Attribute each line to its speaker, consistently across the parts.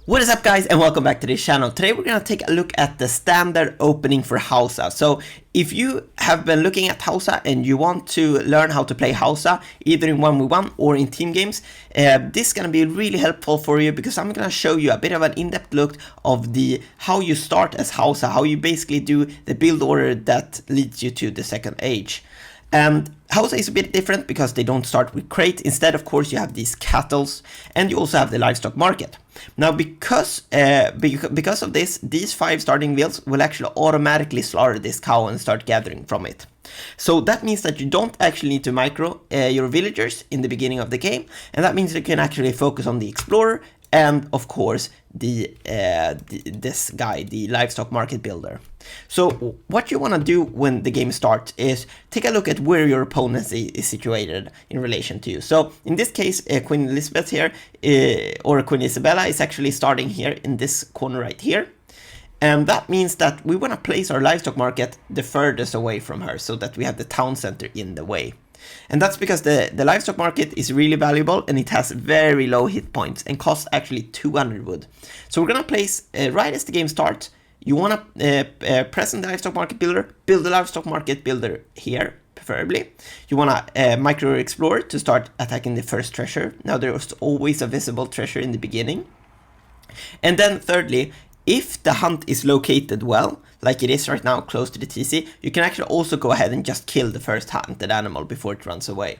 Speaker 1: What is up, guys, and welcome back to this channel. Today we're going to take a look at the standard opening for Hausa. So if you have been looking at Hausa and you want to learn how to play Hausa either in 1v1 or in team games, this is going to be really helpful for you because I'm going to show you a bit of an in-depth look of how you start as Hausa, how you basically do the build order that leads you to the second age. And Hausa is a bit different because they don't start with crate. Instead, of course, you have these cattles and you also have the livestock market. Now, because of this, these 5 starting wheels will actually automatically slaughter this cow and start gathering from it. So that means that you don't actually need to micro your villagers in the beginning of the game, and that means you can actually focus on the explorer and, of course, this guy, the livestock market builder. So what you want to do when the game starts is take a look at where your opponent is situated in relation to you. So in this case, Queen Elizabeth here, or Queen Isabella, is actually starting here in this corner right here. And that means that we want to place our livestock market the furthest away from her so that we have the town center in the way. And that's because the livestock market is really valuable and it has very low hit points and costs actually 200 wood. So we're gonna place, right as the game starts, you wanna present the livestock market builder, build the livestock market builder here, preferably. You wanna micro your explorer to start attacking the first treasure. Now there's always a visible treasure in the beginning. And then thirdly, if the hunt is located well, like it is right now, close to the TC, you can actually also go ahead and just kill the first hunted animal before it runs away.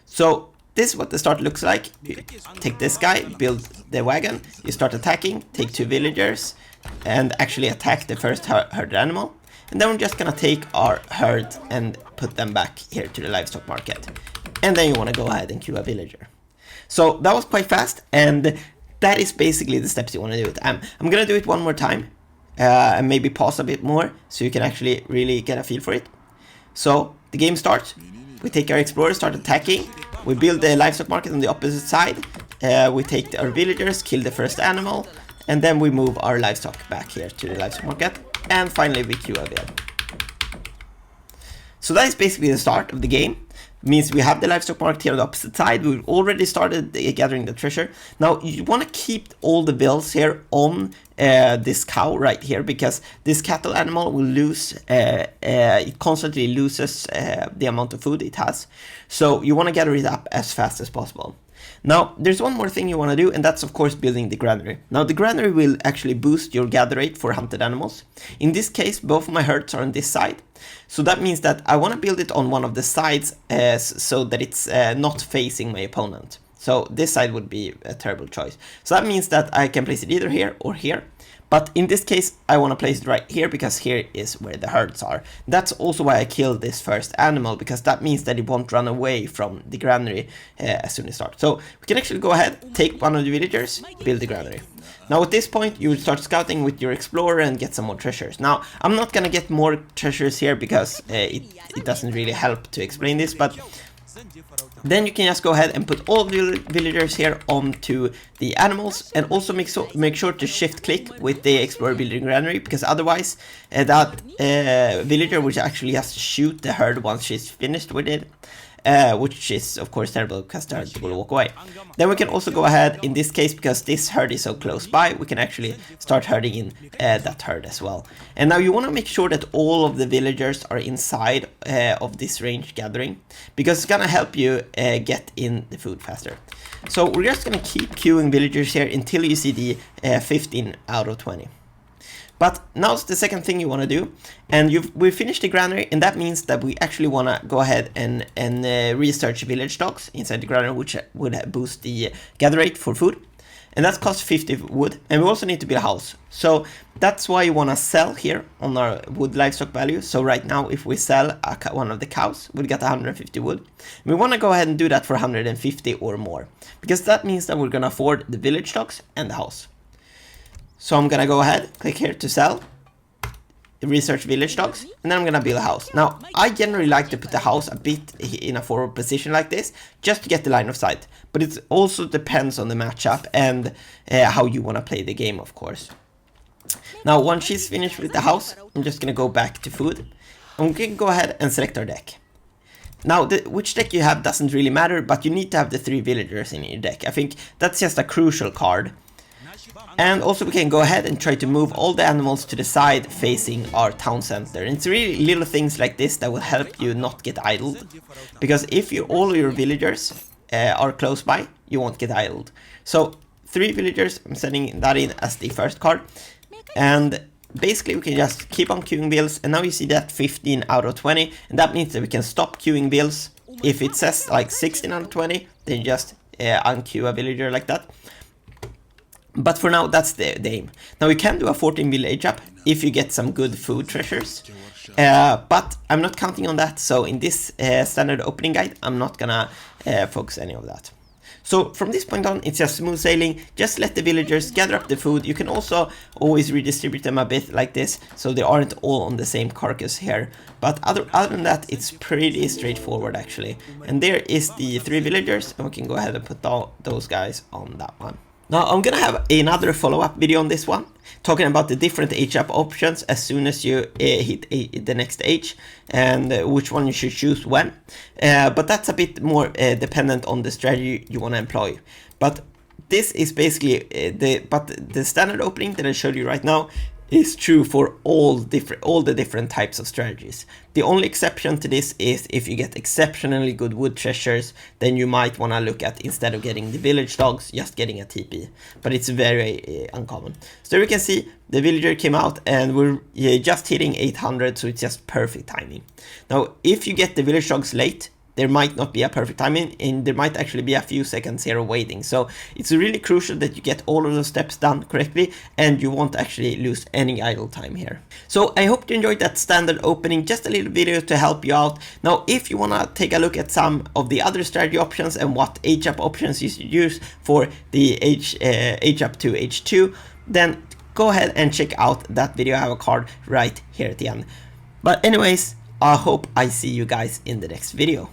Speaker 1: So this is what the start looks like. You take this guy, build the wagon, you start attacking, take 2 villagers, and actually attack the first herded animal. And then we're just gonna take our herd and put them back here to the livestock market. And then you wanna go ahead and queue a villager. So that was quite fast, and that is basically the steps you want to do it. I'm going to do it one more time and maybe pause a bit more so you can actually really get a feel for it. So the game starts, we take our explorer, start attacking, we build the livestock market on the opposite side, we take our villagers, kill the first animal, and then we move our livestock back here to the livestock market, and finally we queue a villager. So that is basically the start of the game. Means we have the livestock market here on the opposite side. We've already started gathering the treasure. Now you want to keep all the bills here on this cow right here, because this cattle animal will lose, it constantly loses the amount of food it has. So you want to gather it up as fast as possible. Now, there's one more thing you want to do, and that's of course building the granary. Now, the granary will actually boost your gather rate for hunted animals. In this case, both of my herds are on this side. So that means that I want to build it on one of the sides so that it's not facing my opponent. So this side would be a terrible choice. So that means that I can place it either here or here. But in this case, I want to place it right here because here is where the herds are. That's also why I killed this first animal, because that means that it won't run away from the granary as soon as it starts. So we can actually go ahead, take one of the villagers, build the granary. Now at this point, you will start scouting with your explorer and get some more treasures. Now, I'm not gonna get more treasures here because it doesn't really help to explain this, but then you can just go ahead and put all the villagers here onto the animals, and also make sure to shift click with the explorer building granary, because otherwise that villager will actually has to shoot the herd once she's finished with it. Which is of course terrible because the herd will walk away. Then we can also go ahead, in this case, because this herd is so close by, we can actually start herding in that herd as well. And now you want to make sure that all of the villagers are inside of this range gathering, because it's gonna help you get in the food faster. So we're just gonna keep queuing villagers here until you see the 15 out of 20. But now's the second thing you want to do, and we've finished the granary, and that means that we actually want to go ahead and research village stocks inside the granary, which would boost the gather rate for food, and that costs 50 wood, and we also need to build a house. So that's why you want to sell here on our wood livestock value. So right now, if we sell one of the cows, we'll get 150 wood. We want to go ahead and do that for 150 or more, because that means that we're going to afford the village stocks and the house. So I'm gonna go ahead, click here to sell, research village stocks, and then I'm gonna build a house. Now, I generally like to put the house a bit in a forward position like this, just to get the line of sight. But it also depends on the matchup and how you wanna play the game, of course. Now, once she's finished with the house, I'm just gonna go back to food. And we can go ahead and select our deck. Now, which deck you have doesn't really matter, but you need to have the 3 villagers in your deck. I think that's just a crucial card. And also we can go ahead and try to move all the animals to the side facing our town center. And it's really little things like this that will help you not get idled. Because if all your villagers are close by, you won't get idled. So 3 villagers, I'm setting that in as the first card. And basically we can just keep on queuing bills, and now you see that 15 out of 20, and that means that we can stop queuing bills. If it says like 16 out of 20, then just unqueue a villager like that. But for now, that's the aim. Now we can do a 14 village up if you get some good food treasures. But I'm not counting on that, so in this standard opening guide, I'm not gonna focus any of that. So from this point on, it's just smooth sailing. Just let the villagers gather up the food. You can also always redistribute them a bit like this, so they aren't all on the same carcass here. But other than that, it's pretty straightforward actually. And there is the 3 villagers, and we can go ahead and put those guys on that one. Now I'm gonna have another follow-up video on this one, talking about the different H-up options as soon as you hit the next H, and which one you should choose when. But that's a bit more dependent on the strategy you want to employ. But this is basically the standard opening that I showed you right now is true for all the different types of strategies. The only exception to this is if you get exceptionally good wood treasures, then you might want to look at, instead of getting the village dogs, just getting a TP. But it's very uncommon. So there we can see the villager came out, and we're just hitting 800, so it's just perfect timing. Now if you get the village dogs late, there might not be a perfect timing, and there might actually be a few seconds here of waiting. So it's really crucial that you get all of those steps done correctly, and you won't actually lose any idle time here. So I hope you enjoyed that standard opening, just a little video to help you out. Now if you want to take a look at some of the other strategy options and what H-up options you should use for the H-up to H2, then go ahead and check out that video. I have a card right here at the end. But anyways, I hope I see you guys in the next video.